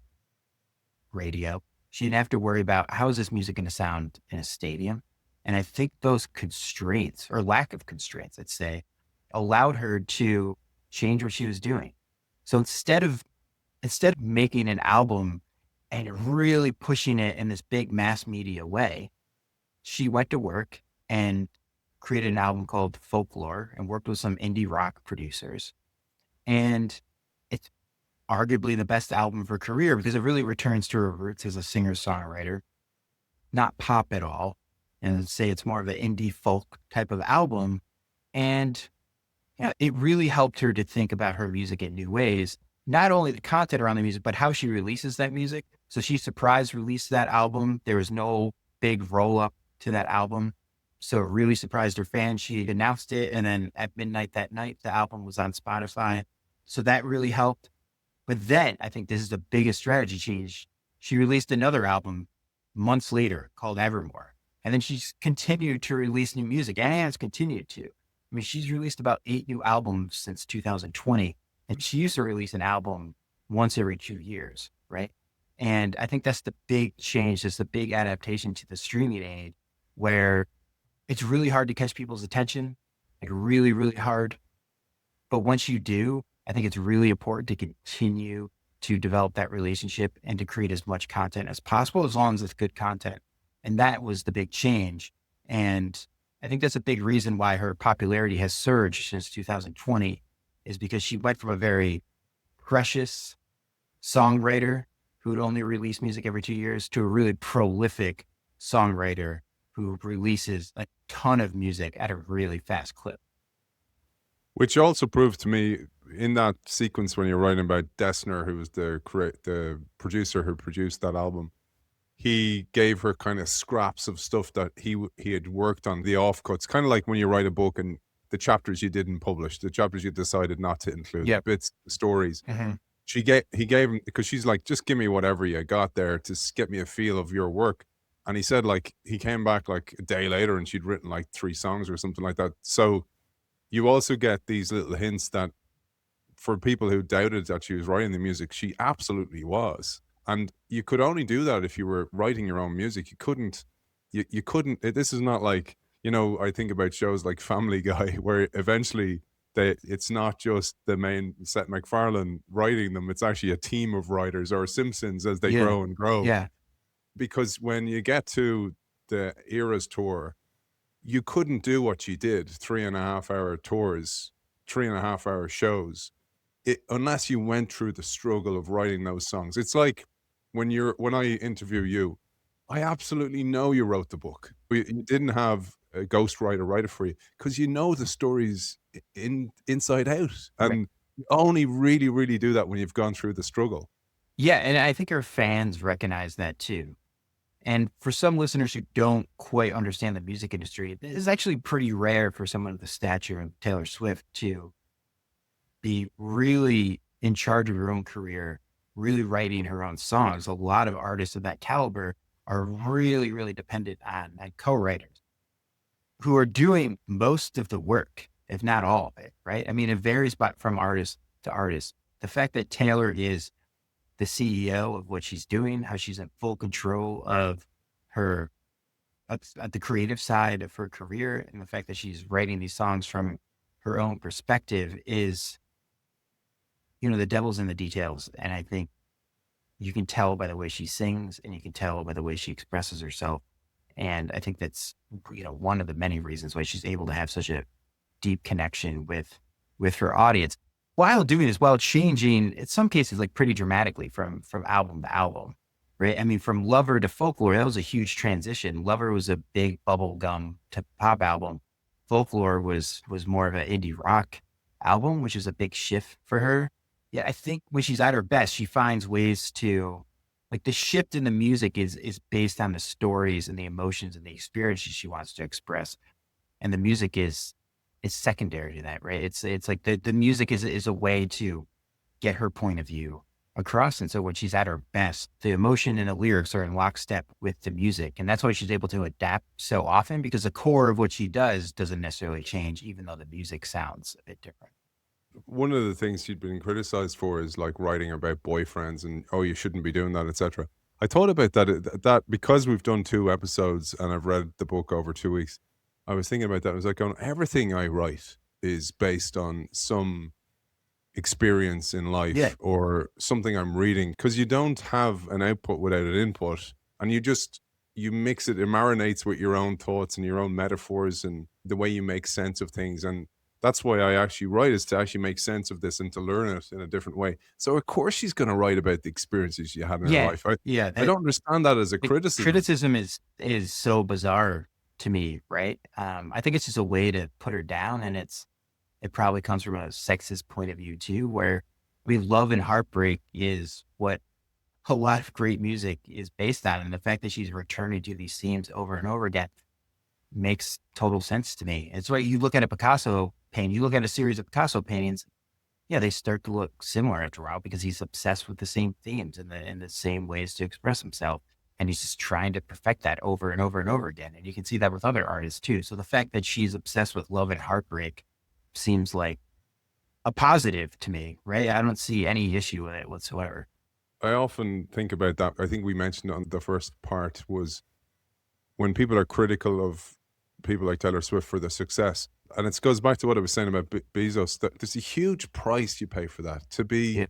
radio. She didn't have to worry about how is this music going to sound in a stadium. And I think those constraints, or lack of constraints, I'd say, allowed her to change what she was doing. So instead of making an album and really pushing it in this big mass media way, she went to work and created an album called Folklore and worked with some indie rock producers. And it's arguably the best album of her career because it really returns to her roots as a singer-songwriter, not pop at all. And I'd say it's more of an indie folk type of album. And yeah, it really helped her to think about her music in new ways. Not only the content around the music, but how she releases that music. So she surprise released that album. There was no big roll up to that album. So it really surprised her fans. She announced it. And then at midnight that night, the album was on Spotify. So that really helped. But then I think this is the biggest strategy change. She released another album months later called Evermore. And then she's continued to release new music and has continued to. I mean, she's released about 8 new albums since 2020. And she used to release an album once every 2 years, right? And I think that's the big change. That's the big adaptation to the streaming age where it's really hard to catch people's attention, like really, really hard. But once you do, I think it's really important to continue to develop that relationship and to create as much content as possible, as long as it's good content. And that was the big change. And I think that's a big reason why her popularity has surged since 2020 is because she went from a very precious songwriter who would only release music every 2 years to a really prolific songwriter who releases a ton of music at a really fast clip. Which also proved to me in that sequence when you're writing about Dessner, who was the producer who produced that album, he gave her kind of scraps of stuff that he had worked on, the offcuts, kind of like when you write a book and the chapters you didn't publish, the chapters you decided not to include, the Yep. bits, the stories. Mhm. He gave him, because she's like, just give me whatever you got there to get me a feel of your work. And he said like he came back like a day later and she'd written like 3 songs or something like that. So you also get these little hints that for people who doubted that she was writing the music, she absolutely was. And you could only do that if you were writing your own music. You couldn't, you couldn't, this is not like, I think about shows like Family Guy, where eventually it's not just the main Seth MacFarlane writing them, it's actually a team of writers, or Simpsons as they Yeah. grow and grow. Yeah. Because when you get to the Eras tour, you couldn't do what she did, 3.5 hour tours, 3.5 hour shows, unless you went through the struggle of writing those songs. It's like when I interview you, I absolutely know you wrote the book. But you didn't have a ghostwriter write it for you because you know the stories inside out. Right. And you only really, really do that when you've gone through the struggle. Yeah. And I think her fans recognize that too. And for some listeners who don't quite understand the music industry, it is actually pretty rare for someone of the stature of Taylor Swift to be really in charge of her own career, really writing her own songs. A lot of artists of that caliber are really, really dependent on co-writers who are doing most of the work, if not all of it, right? I mean, it varies from artist to artist. The fact that Taylor is the CEO of what she's doing, how she's in full control of her, at the creative side of her career, and the fact that she's writing these songs from her own perspective is the devil's in the details. And I think you can tell by the way she sings, and you can tell by the way she expresses herself. And I think that's, one of the many reasons why she's able to have such a deep connection with her audience while doing this, while changing in some cases like pretty dramatically from album to album, right? I mean, from Lover to Folklore, that was a huge transition. Lover was a big bubblegum to pop album. Folklore was more of an indie rock album, which is a big shift for her. Yeah, I think when she's at her best, she finds ways to, like, the shift in the music is based on the stories and the emotions and the experiences she wants to express, and the music is secondary to that, right? It's like the music is a way to get her point of view across. And so when she's at her best, the emotion and the lyrics are in lockstep with the music. And that's why she's able to adapt so often, because the core of what she does doesn't necessarily change, even though the music sounds a bit different. One of the things she'd been criticized for is like writing about boyfriends and, oh, you shouldn't be doing that, etc. I thought about that because we've done 2 episodes and I've read the book over 2 weeks. I was thinking about that. I was like, going, everything I write is based on some experience in Yeah. life or something I'm reading, because you don't have an output without an input, and you mix it marinates with your own thoughts and your own metaphors and the way you make sense of things. And that's why I actually write, is to actually make sense of this and to learn it in a different way. So of course she's going to write about the experiences you had in her Yeah. life. Yeah. I don't understand that as a The criticism. criticism is so bizarre to me, right? I think it's just a way to put her down, and it probably comes from a sexist point of view too, where love and heartbreak is what a lot of great music is based on. And the fact that she's returning to these themes over and over again makes total sense to me. It's like you look at a Picasso painting, you look at a series of Picasso paintings, yeah, they start to look similar after a while because he's obsessed with the same themes and the same ways to express himself. And he's just trying to perfect that over and over and over again. And you can see that with other artists too. So the fact that she's obsessed with love and heartbreak seems like a positive to me, right? I don't see any issue with it whatsoever. I often think about that. I think we mentioned on the first part was when people are critical of people like Taylor Swift for their success. And it goes back to what I was saying about Bezos, that there's a huge price you pay for that to be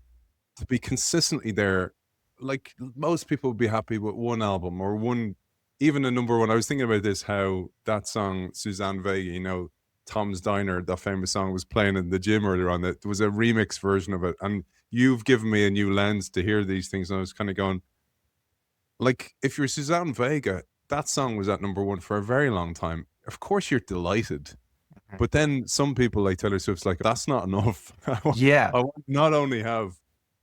consistently there. Like most people would be happy with one album or one, even a number one. I was thinking about this, how that song, Suzanne Vega, Tom's Diner, that famous song, was playing in the gym earlier on. That there was a remix version of it. And you've given me a new lens to hear these things. And I was kind of going, like, if you're Suzanne Vega, that song was at number one for a very long time. Of course you're delighted. But then some people like Taylor Swift's like, that's not enough. I want not only have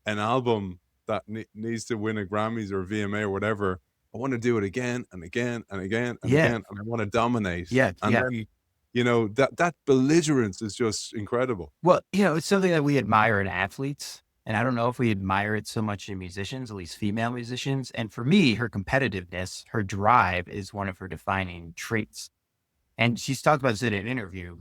an album that needs to win a Grammys or a VMA or whatever, I want to do it again and again and again and again, and I want to dominate. And then, that belligerence is just incredible. Well, it's something that we admire in athletes. And I don't know if we admire it so much in musicians, at least female musicians. And for me, her competitiveness, her drive is one of her defining traits. And she's talked about this in an interview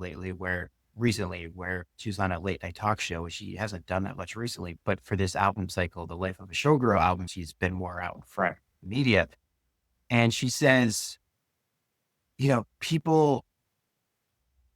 recently, where she was on a late night talk show. She hasn't done that much recently, but for this album cycle, the Life of a Showgirl album, she's been more out in front of the media. And she says, people,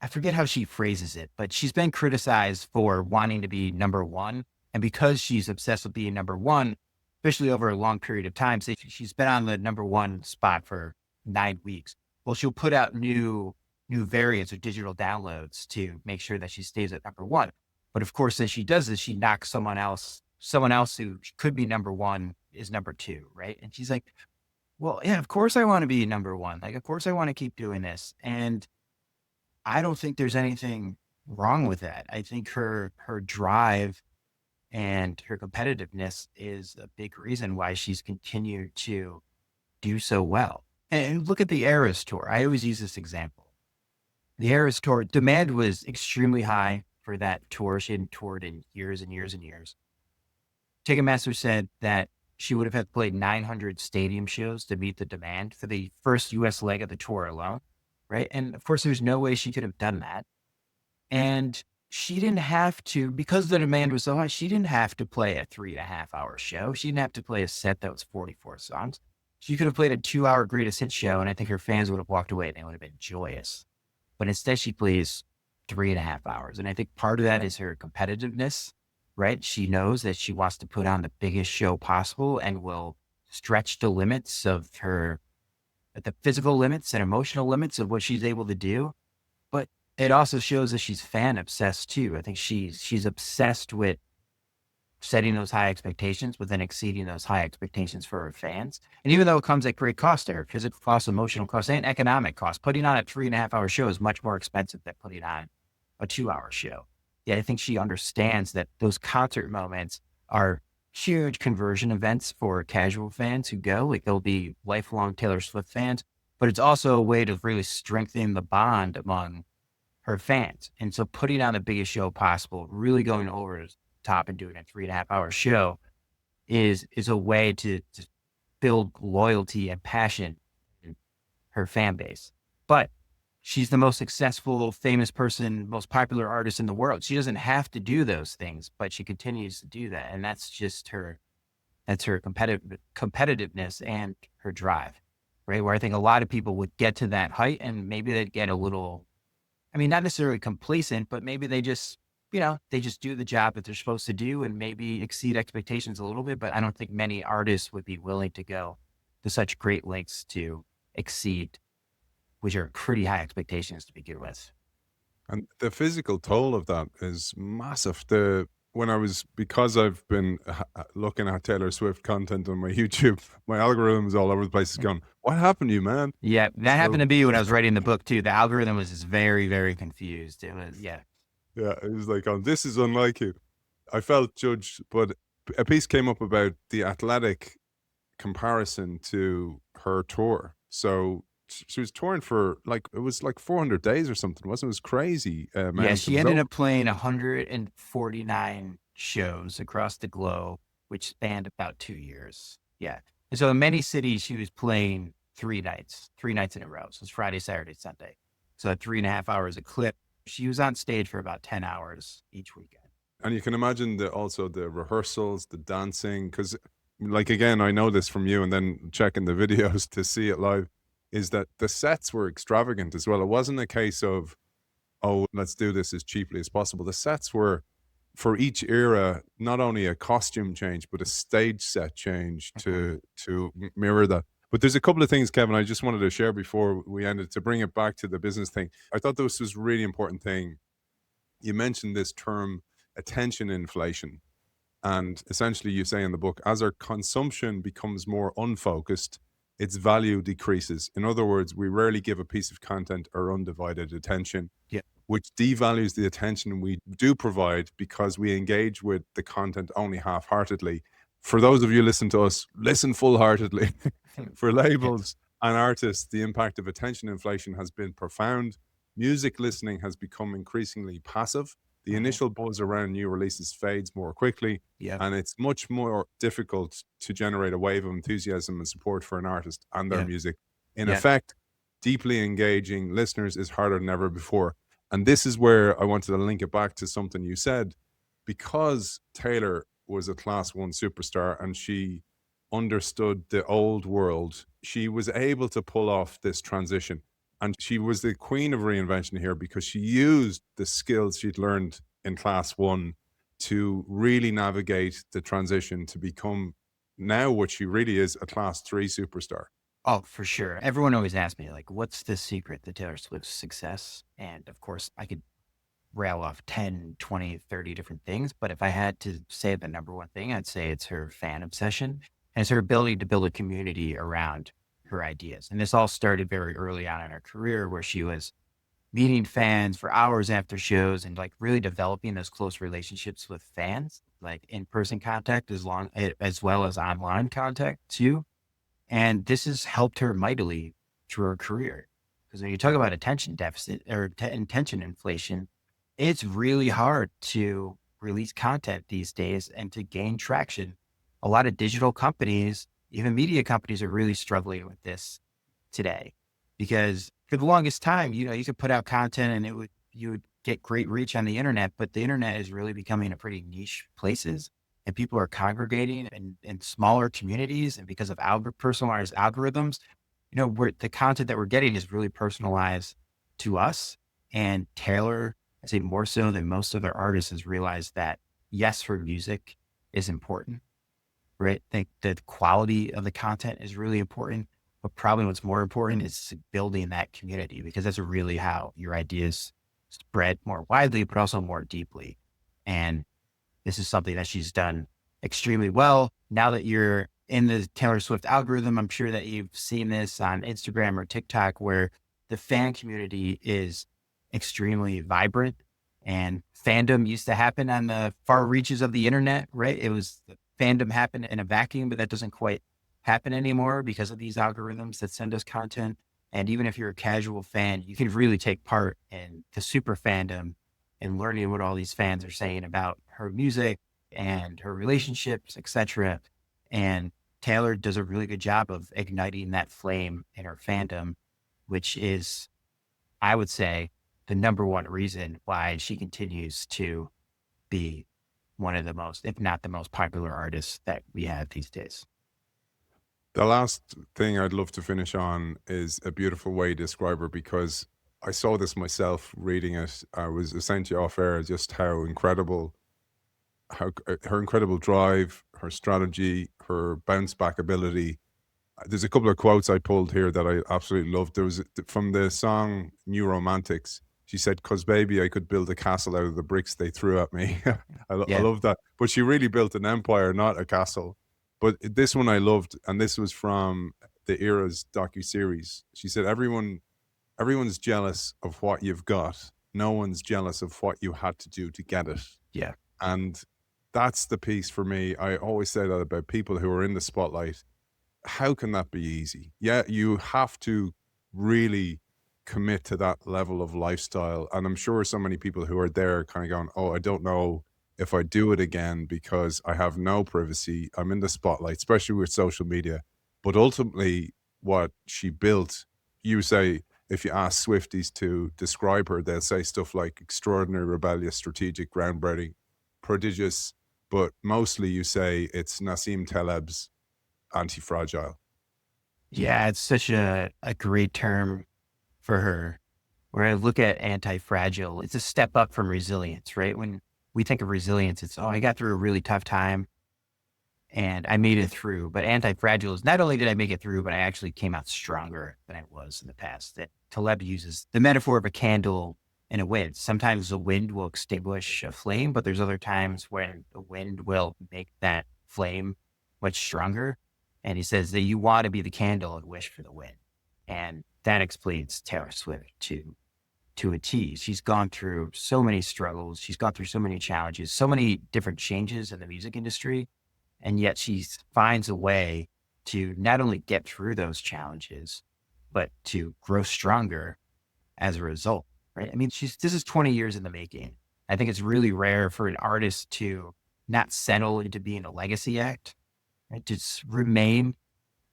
I forget how she phrases it, but she's been criticized for wanting to be number one. And because she's obsessed with being number one, especially over a long period of time, say she's been on the number one spot for 9 weeks. Well, she'll put out new variants or digital downloads to make sure that she stays at number one. But of course, as she does this, she knocks someone else who could be number one is number two, right? And she's like, well, yeah, of course I want to be number one. Like, of course I want to keep doing this. And I don't think there's anything wrong with that. I think her drive and her competitiveness is a big reason why she's continued to do so well. And look at the Eras tour. I always use this example. The Eras tour, demand was extremely high for that tour. She hadn't toured in years and years and years. Ticketmaster said that she would have had played 900 stadium shows to meet the demand for the first US leg of the tour alone, right? And of course, there's no way she could have done that. And she didn't have to, because the demand was so high, she didn't have to play a 3.5-hour show. She didn't have to play a set that was 44 songs. She could have played a 2-hour greatest hit show, and I think her fans would have walked away and they would have been joyous. But instead, she plays 3.5 hours. And I think part of that is her competitiveness. right? She knows that she wants to put on the biggest show possible and will stretch the limits of the physical limits and emotional limits of what she's able to do. But it also shows that she's fan obsessed too. I think she's obsessed with setting those high expectations, but then exceeding those high expectations for her fans. And even though it comes at great cost to her, physical cost, emotional cost, and economic cost, putting on a 3.5 hour show is much more expensive than putting on a 2 hour show. Yeah, I think she understands that those concert moments are huge conversion events for casual fans who go. Like they'll be lifelong Taylor Swift fans, but it's also a way to really strengthen the bond among her fans. And so putting on the biggest show possible, really going over the top and doing a 3.5 hour show is a way to build loyalty and passion in her fan base. But she's the most successful, famous person, most popular artist in the world. She doesn't have to do those things, but she continues to do that. And that's just that's her competitiveness and her drive, right? Where I think a lot of people would get to that height and maybe they'd get a little, I mean, not necessarily complacent, but maybe they just, they just do the job that they're supposed to do and maybe exceed expectations a little bit. But I don't think many artists would be willing to go to such great lengths to exceed, which are pretty high expectations to begin with. And the physical toll of that is massive. Because I've been looking at Taylor Swift content on my YouTube, my algorithms all over the place is going, what happened to you, man? Yeah, that happened So to me when I was writing the book too. The algorithm was just very, very confused. It was, yeah. yeah, it was like, oh, this is unlike you. I felt judged, but a piece came up about the athletic comparison to her tour. So she was touring for it was like 400 days or something, wasn't it? It was crazy Yeah, amount she of ended road. up playing 149 shows across the globe, which spanned about 2 years. Yeah. And so in many cities, she was playing 3 nights in a row. So it's Friday, Saturday, Sunday. So at 3.5 hours a clip. She was on stage for about 10 hours each weekend. And you can imagine also the rehearsals, the dancing, because like again, I know this from you, and then checking the videos to see it live, is that the sets were extravagant as well. It wasn't a case of, oh, let's do this as cheaply as possible. The sets were for each era, not only a costume change, but a stage set change Mhm. to mirror that. But there's a couple of things, Kevin, I just wanted to share before we ended to bring it back to the business thing. I thought this was a really important thing. You mentioned this term attention inflation. And essentially, you say in the book, as our consumption becomes more unfocused, its value decreases. In other words, we rarely give a piece of content our undivided attention, Yeah. which devalues the attention we do provide because we engage with the content only half heartedly. For those of you listen to us, listen full heartedly. For Yes. labels and artists, the impact of attention inflation has been profound. Music listening has become increasingly passive. The Mhm. initial buzz around new releases fades more quickly, Yeah. and it's much more difficult to generate a wave of enthusiasm and support for an artist and their Yeah. music. In Yeah. effect, deeply engaging listeners is harder than ever before. And this is where I wanted to link it back to something you said. Because Taylor was a class one superstar and she understood the old world, she was able to pull off this transition. And she was the queen of reinvention here because she used the skills she'd learned in class one to really navigate the transition to become now what she really is, a class three superstar. Oh, for sure. Everyone always asks me, like, what's the secret to Taylor Swift's success? And of course, I could rail off 10, 20, 30 different things. But if I had to say the number one thing, I'd say it's her fan obsession and it's her ability to build a community around her ideas. And this all started very early on in her career where she was meeting fans for hours after shows and like really developing those close relationships with fans, like in-person contact as well as online contact too. And this has helped her mightily through her career. Because when you talk about attention deficit or attention inflation, it's really hard to release content these days and to gain traction. A lot of digital companies, even media companies, are really struggling with this today because for the longest time, you could put out content and you would get great reach on the internet, but the internet is really becoming a pretty niche places and people are congregating in smaller communities. And because of personalized algorithms, the content that we're getting is really personalized to us. And Taylor, I say more so than most other artists, has realized that yes, her music is important, right? I think the quality of the content is really important, but probably what's more important is building that community, because that's really how your ideas spread more widely, but also more deeply. And this is something that she's done extremely well. Now that you're in the Taylor Swift algorithm, I'm sure that you've seen this on Instagram or TikTok, where the fan community is extremely vibrant, and fandom used to happen on the far reaches of the internet, right? It was fandom happened in a vacuum, but that doesn't quite happen anymore because of these algorithms that send us content. And even if you're a casual fan, you can really take part in the super fandom and learning what all these fans are saying about her music and her relationships, etc. And Taylor does a really good job of igniting that flame in her fandom, which is, I would say, the number one reason why she continues to be one of the most, if not the most popular artists that we have these days. The last thing I'd love to finish on is a beautiful way to describe her, because I saw this myself reading it. I was essentially off air just how incredible, her incredible drive, her strategy, her bounce back ability. There's a couple of quotes I pulled here that I absolutely loved. There was from the song New Romantics. She said, "Cause baby, I could build a castle out of the bricks they threw at me." I Yeah. love that. But she really built an empire, not a castle. But this one I loved, and this was from the Era's docu-series. She said, everyone's jealous of what you've got. No one's jealous of what you had to do to get it." Yeah. And that's the piece for me. I always say that about people who are in the spotlight. How can that be easy? Yeah, you have to really commit to that level of lifestyle. And I'm sure so many people who are there kind of going, "Oh, I don't know if I do it again because I have no privacy. I'm in the spotlight, especially with social media." But ultimately, what she built, you say, if you ask Swifties to describe her, they'll say stuff like extraordinary, rebellious, strategic, groundbreaking, prodigious. But mostly you say it's Nassim Taleb's anti-fragile. Yeah. It's such a great term for her. Where I look at anti-fragile, it's a step up from resilience, right? When we think of resilience, it's, oh, I got through a really tough time and I made it through. But anti-fragile is, not only did I make it through, but I actually came out stronger than I was in the past. That Taleb uses the metaphor of a candle in a wind. Sometimes the wind will extinguish a flame, but there's other times when the wind will make that flame much stronger. And he says that you want to be the candle and wish for the wind. And that explains Taylor Swift to a T. She's gone through so many struggles. She's gone through so many challenges, so many different changes in the music industry. And yet she finds a way to not only get through those challenges, but to grow stronger as a result, right? I mean, this is 20 years in the making. I think it's really rare for an artist to not settle into being a legacy act, right? To remain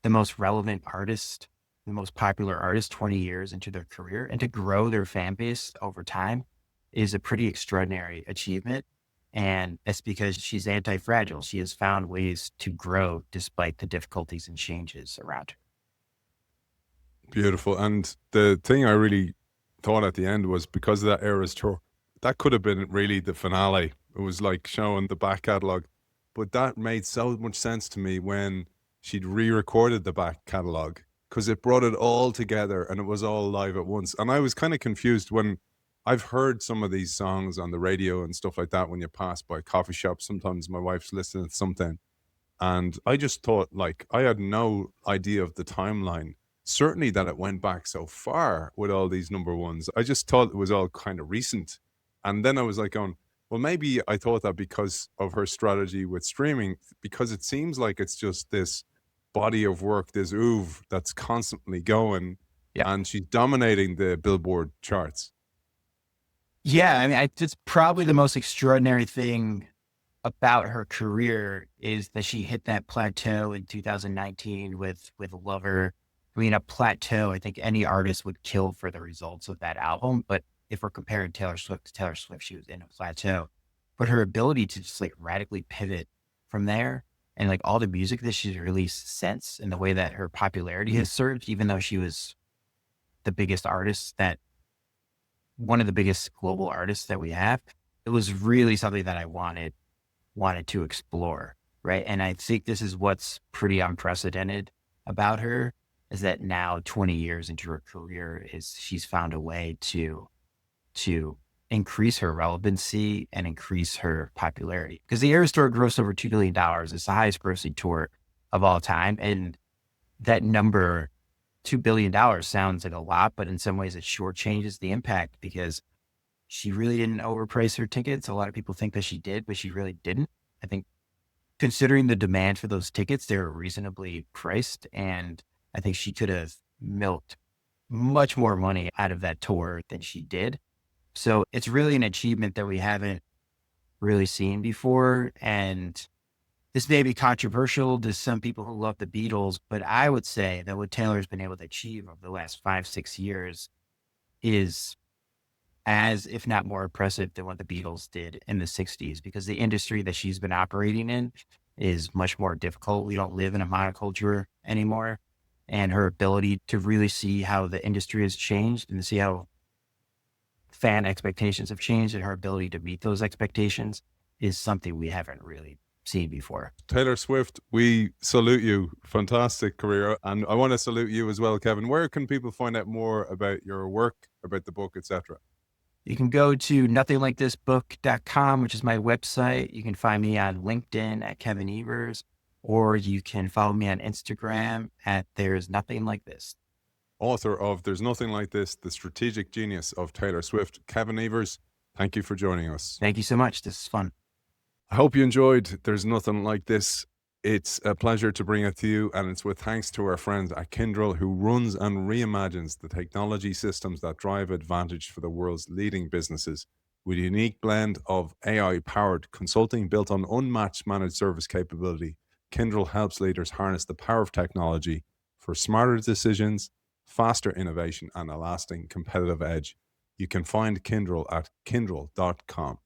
the most relevant artist, the most popular artist 20 years into their career, and to grow their fan base over time is a pretty extraordinary achievement. And that's because she's anti-fragile. She has found ways to grow despite the difficulties and changes around her. Beautiful. And the thing I really thought at the end was, because of that Eras tour, that could have been really the finale. It was like showing the back catalog. But that made so much sense to me when she'd re-recorded the back catalog, because it brought it all together and it was all live at once. And I was kind of confused when I've heard some of these songs on the radio and stuff like that when you pass by coffee shops. Sometimes my wife's listening to something, and I just thought, like, I had no idea of the timeline. Certainly that it went back so far with all these number ones. I just thought it was all kind of recent. And then I was like going, well, maybe I thought that because of her strategy with streaming, because it seems like it's just this body of work, this oeuvre that's constantly going, Yeah. and she's dominating the Billboard charts. Yeah. I mean, it's probably the most extraordinary thing about her career is that she hit that plateau in 2019 with Lover. I mean, a plateau, I think any artist would kill for the results of that album. But if we're comparing Taylor Swift to Taylor Swift, she was in a plateau. But her ability to just like radically pivot from there, and like all the music that she's released since, and the way that her popularity has surged, even though she was the biggest artist that one of the biggest global artists that we have, it was really something that I wanted wanted to explore, right? And I think this is what's pretty unprecedented about her, is that now 20 years into her career is she's found a way to increase her relevancy and increase her popularity. Because the Eras Tour grossed over $2 billion. It's the highest grossing tour of all time. And that number, $2 billion, sounds like a lot, but in some ways it shortchanges the impact because she really didn't overprice her tickets. A lot of people think that she did, but she really didn't. I think considering the demand for those tickets, they were reasonably priced. And I think she could have milked much more money out of that tour than she did. So it's really an achievement that we haven't really seen before. And this may be controversial to some people who love the Beatles, but I would say that what Taylor's been able to achieve over the last 5, 6 years is as, if not more impressive than what the Beatles did in the 60s, because the industry that she's been operating in is much more difficult. We don't live in a monoculture anymore. And her ability to really see how the industry has changed and to see how fan expectations have changed and her ability to meet those expectations is something we haven't really seen before. Taylor Swift, we salute you. Fantastic career. And I want to salute you as well, Kevin. Where can people find out more about your work, about the book, etc.? You can go to nothinglikeThisBook.com, which is my website. You can find me on LinkedIn at Kevin Evers, or you can follow me on Instagram at There's Nothing Like This. Author of There's Nothing Like This, The Strategic Genius of Taylor Swift, Kevin Evers, thank you for joining us. Thank you so much. This is fun. I hope you enjoyed There's Nothing Like This. It's a pleasure to bring it to you, and it's with thanks to our friends at Kyndryl, who runs and reimagines the technology systems that drive advantage for the world's leading businesses. With a unique blend of AI-powered consulting built on unmatched managed service capability, Kyndryl helps leaders harness the power of technology for smarter decisions, faster innovation, and a lasting competitive edge. You can find Kyndryl at kyndryl.com.